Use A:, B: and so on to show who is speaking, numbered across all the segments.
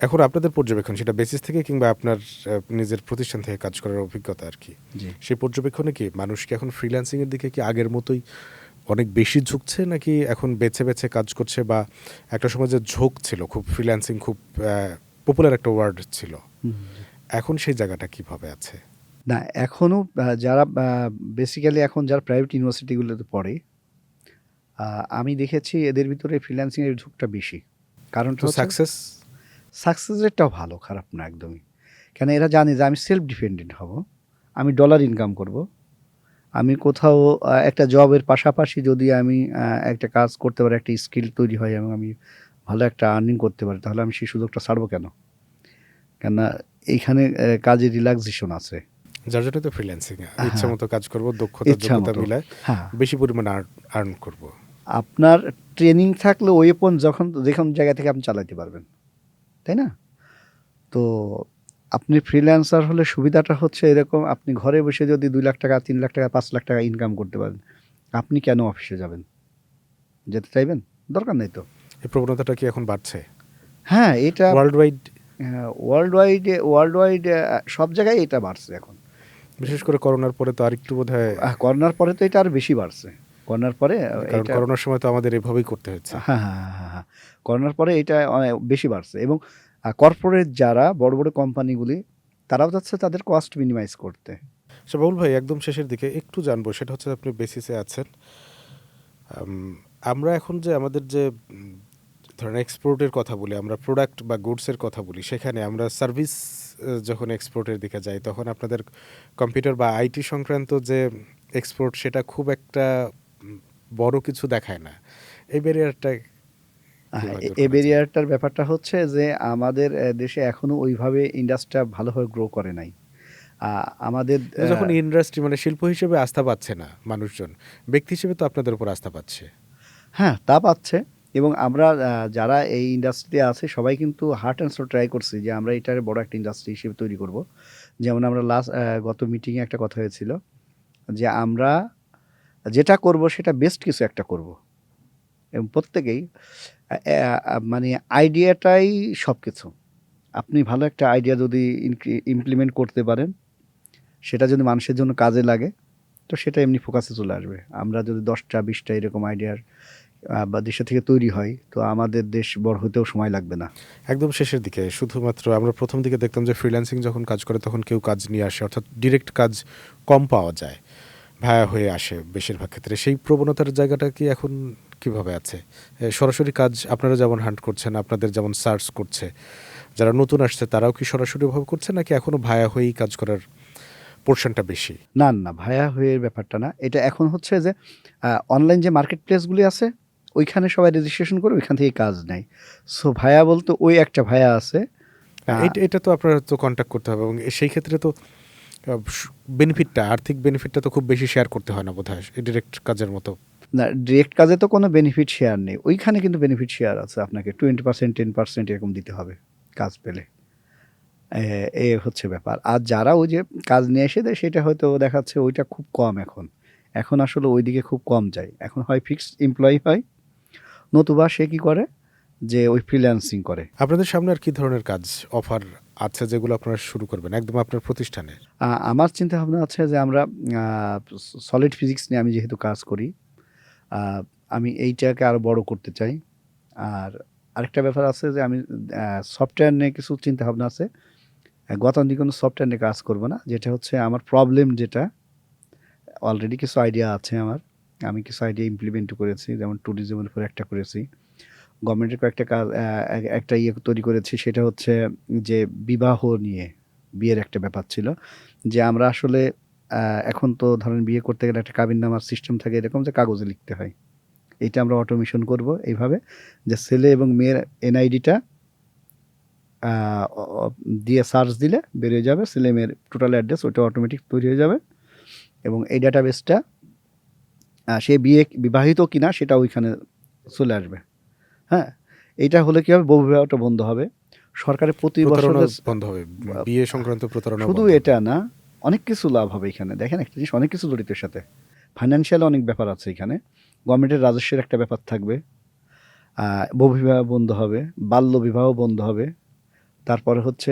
A: এখন আপনাদের পর্যবেক্ষণ সেটা বেসিস থেকে কিংবা আপনার নিজের প্রতিষ্ঠান থেকে কাজ করার অভিজ্ঞতা আর কি,
B: জি
A: সেই পর্যবেক্ষণে কি মানুষ কি এখন ফ্রিল্যান্সিং এর দিকে কি আগের মতোই অনেক বেশি ঝুঁকছে, নাকি এখন বেছে বেছে কাজ করছে, বা একটা সময় যে ঝোঁক ছিল, খুব ফ্রিল্যান্সিং খুব পপুলার একটা ওয়ার্ড ছিল,
B: জি
A: এখন সেই জায়গাটা কিভাবে আছে?
B: না এখনও যারা বেসিক্যালি এখন যারা প্রাইভেট ইউনিভার্সিটিগুলোতে পড়ে আমি দেখেছি এদের ভিতরে ফ্রিল্যান্সিং এর ঝোঁকটা বেশি। কারণটা
A: তো
B: হচ্ছে
A: সাকসেস?
B: সাকসেস রেটটাও ভালো, খারাপ না একদমই। কেন এরা জানে যে আমি সেলফ ডিপেন্ডেন্ট হব, আমি ডলার ইনকাম করব, আমি কোথাও একটা জবের পাশাপাশি যদি আমি একটা কাজ করতে পারি, একটা স্কিল তৈরি হয় এবং আমি ভালো একটা আর্নিং করতে পারি, তাহলে আমি সেই সুযোগটা ছাড়বো কেন? কেননা এইখানে কাজে রিল্যাক্সেশন আছে।
A: যার জন্য তো ফ্রিল্যান্সিং, ইচ্ছা
B: হ্যাঁ,
A: মতো কাজ করব, দক্ষতা
B: ইচ্ছা
A: যোগ্যতা
B: মতো।
A: মিলায়
B: হ্যাঁ,
A: বেশি পরিমাণে আর্ন করব।
B: আপনার ট্রেনিং থাকলে ওয়েপন যখন যেকোনো জায়গা থেকে আপনি চালাতে পারবেন, তাই না? তো আপনি ফ্রিল্যান্সার হলে সুবিধাটা হচ্ছে এরকম, আপনি ঘরে বসে যদি 2 লাখ টাকা, 3 লাখ টাকা, 5 লাখ টাকা ইনকাম করতে পারেন, আপনি কেন অফিসে যাবেন? যেতে চাইবেন? দরকার নেই তো।
A: এই প্রবণতাটা কি এখন বাড়ছে
B: হ্যাঁ, এটা
A: ওয়ার্ল্ড ওয়াইড?
B: ওয়ার্ল্ড ওয়াইড সব জায়গায় এটা বাড়ছে এখন।
A: বিশেষ করে করোনার পরে তো আরেকটু বোধহয়,
B: করোনার পরে তো এটা আরো বেশি বাড়ছে। করোনার পরে
A: কারণ
B: এটা
A: করোনার সময় তো আমাদের এভাবেই করতে হচ্ছে।
B: হ্যাঁ, হ্যাঁ, হ্যাঁ, হ্যাঁ, হ্যাঁ। করোনার পরে এটা অনেক বেশি বাড়ছে এবং কর্পোরেট যারা বড় কোম্পানিগুলি, তারাও চাচ্ছে তাদের কস্ট মিনিমাইজ করতে।
A: আচ্ছা বাবুল ভাই, একদম শেষের দিকে একটু জানবো, সেটা হচ্ছে আপনি বেসিসে আছেন। আমরা এখন যে আমাদের যে ধরেন এক্সপোর্টের কথা বলি, আমরা প্রোডাক্ট বা গুডসের কথা বলি, সেখানে আমরা সার্ভিস যখন এক্সপোর্টের দিকে যাই, তখন আপনাদের কম্পিউটার বা আইটি সংক্রান্ত যে এক্সপোর্ট, সেটা খুব একটা বড় কিছু দেখায় না। এই ব্যারিয়ারটা কিভাবে দূর
B: এই
A: করা যায়?
B: ব্যারিয়ারটার ব্যাপারটা হচ্ছে যে আমাদের দেশে এখনো ওইভাবে ইন্ডাস্ট্রিটা ভালোভাবে গ্রো করে নাই। আমাদের
A: কিন্তু যখন ইন্ডাস্ট্রি মানে শিল্প হিসেবে আস্থা পাচ্ছে না মানুষজন, ব্যক্তি হিসেবে তো আপনাদের উপর আস্থা পাচ্ছে।
B: হ্যাঁ, তা পাচ্ছে এবং আমরা যারা এই ইন্ডাস্ট্রিতে আছে সবাই কিন্তু হার্ট অ্যান্ড সোল ট্রাই করছি যে আমরা এটার বড় একটা ইন্ডাস্ট্রি হিসেবে তৈরি করব। যেমন আমরা গত মিটিংয়ে একটা কথা হয়েছিল যে আমরা যেটা করব সেটা বেস্ট কিছু একটা করব এবং প্রত্যেকেই মানে আইডিয়াটাই সবকিছু। আপনি ভালো একটা আইডিয়া যদি ইমপ্লিমেন্ট করতে পারেন, সেটা যদি মানুষের জন্য কাজে লাগে, তো সেটা এমনি ফোকাসে চলে আসবে। আমরা যদি 10টা 20টা এরকম আইডিয়ার বা দেশে থেকে তৈরি হয়, তো আমাদের দেশ বড় হতেও সময় লাগবে না।
A: একদম শেষের দিকে শুধুমাত্র আমরা প্রথম দিকে দেখতাম যে ফ্রিল্যান্সিং যখন কাজ করে তখন কেউ কাজ নিয়ে আসে, অর্থাৎ ডিরেক্ট কাজ কম পাওয়া যায়, ভায়া হয়ে আসে বেশিরভাগ ক্ষেত্রে। সেই প্রবণতার জায়গাটা কি এখন কিভাবে আছে? সরাসরি কাজ আপনারা যেমন হান্ট করছেন, আপনাদের যেমন সার্চ করছে, যারা নতুন আসছে তারাও কি সরাসরিভাবে করছে, নাকি এখনো ভায়া হয়েই কাজ করার পোর্শনটা বেশি?
B: না, না ভায়া হয়ে ব্যাপারটা না। এটা এখন হচ্ছে যে অনলাইন যে মার্কেট প্লেসগুলি আছে, ওইখানে সবাই রেজিস্ট্রেশন করে ওইখান থেকেই কাজ নেয়। সো ভায়া বলতে ওই একটা ভায়া আছে। আ
A: এটা এটা তো আপনারা তো কন্ট্যাক্ট করতে হবে, এবং সেই ক্ষেত্রে তো বেনিফিটটা, আর্থিক বেনিফিটটা তো খুব বেশি শেয়ার করতে হয় না বোধহয় ডিরেক্ট কাজের মতো।
B: না, ডিরেক্ট কাজে তো কোনো বেনিফিট শেয়ার নেই। ওইখানে কিন্তু বেনিফিট শেয়ার আছে। আপনাকে 20% 10% এরকম দিতে হবে কাজ পেলে। এ এ হচ্ছে ব্যাপার। আর যারা ওই যে কাজ নিয়ে এসে দেয় সেটা হয়তো দেখাচ্ছে ওইটা খুব কম এখন। এখন আসলে ওইদিকে খুব কম যায়। এখন হয় ফিক্সড এমপ্লয়ি হয়, নতুবা সে কি করে যে ওই ফ্রিল্যান্সিং করে।
A: আপনাদের সামনে আর কি ধরনের কাজ অফার আছে যেগুলো আপনারা শুরু করবেন একদম আপনার প্রতিষ্ঠানে?
B: আমার চিন্তাভাবনা আছে যে আমরা আ সলিড ফিজিক্স নিয়ে আমি যেহেতু কাজ করি, আ আমি এইটাকে আরো বড় করতে চাই। আর আরেকটা ব্যাপার আছে যে আমি আ সফটওয়্যার নিয়ে কিছু চিন্তাভাবনা আছে। গতানুগতিক কোনো সফটওয়্যার নিয়ে কাজ করব না। যেটা হচ্ছে আমার প্রবলেম যেটা, অলরেডি কিছু আইডিয়া আছে আমার। আমি কিছু আইডিয়া ইমপ্লিমেন্টও করেছি। যেমন ট্যুরিজমের উপর একটা করেছি। গভর্নমেন্টের কয়েকটা কাজ একটা ইয়ে তৈরি করেছি, সেটা হচ্ছে যে বিবাহ নিয়ে, বিয়ের একটা ব্যাপার ছিল। যে আমরা আসলে আ এখন তো ধরেন বিয়ে করতে গেলে একটা কাবিননামার সিস্টেম থাকে এরকম যে কাগজে লিখতে হয়। এইটা আমরা অটোমেশন করব এইভাবে যে ছেলে এবং মেয়ের এনআইডিটা আ অ অ দিয়ে সার্চ দিলে বেরিয়ে যাবে। ছেলে-মেয়ের টোটাল অ্যাড্রেস ওটা অটোমেটিক তৈরি হয়ে যাবে এবং এই ডাটাবেসটা সে বিবাহিত কিনা সেটা ওইখানে চলে আসবে। হ্যাঁ? এইটা হলে কি হবে? বহুবিবাহটা বন্ধ হবে। সরকারের প্রতি বছর
A: প্রতারণা
B: যে
A: বন্ধ হবে,
B: আ
A: বিয়ে সংক্রান্ত প্রতারণা
B: শুধু
A: বন্ধ হবে।
B: এটা না, অনেক কিছু লাভ হবে এখানে। দেখেন একটা জিনিস, অনেক কিছু জড়িত এর সাথে। ফাইন্যান্সিয়াল অনেক ব্যাপার আছে এখানে। গভর্নমেন্টের রাজস্বের একটা ব্যাপার থাকবে। আ বহুবিবাহ বন্ধ হবে, বাল্যবিবাহ বন্ধ হবে। তারপরে হচ্ছে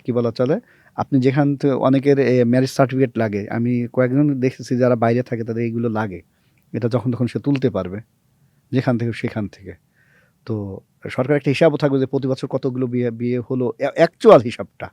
B: কি বলা চলে, আপনি যেখান থেকে অনেকের ম্যারেজ সার্টিফিকেট লাগে। আমি কয়েকজন দেখেছি যারা বাইরে থাকে তাদের এইগুলো লাগে। এটা যখন তখন সে তুলতে পারবে, যেখান থেকে সেখান থেকে। তো সরকারের একটা হিসাবও থাকবে যে প্রতি বছর কতগুলো বিয়ে হলো, অ্যাকচুয়াল হিসাবটা।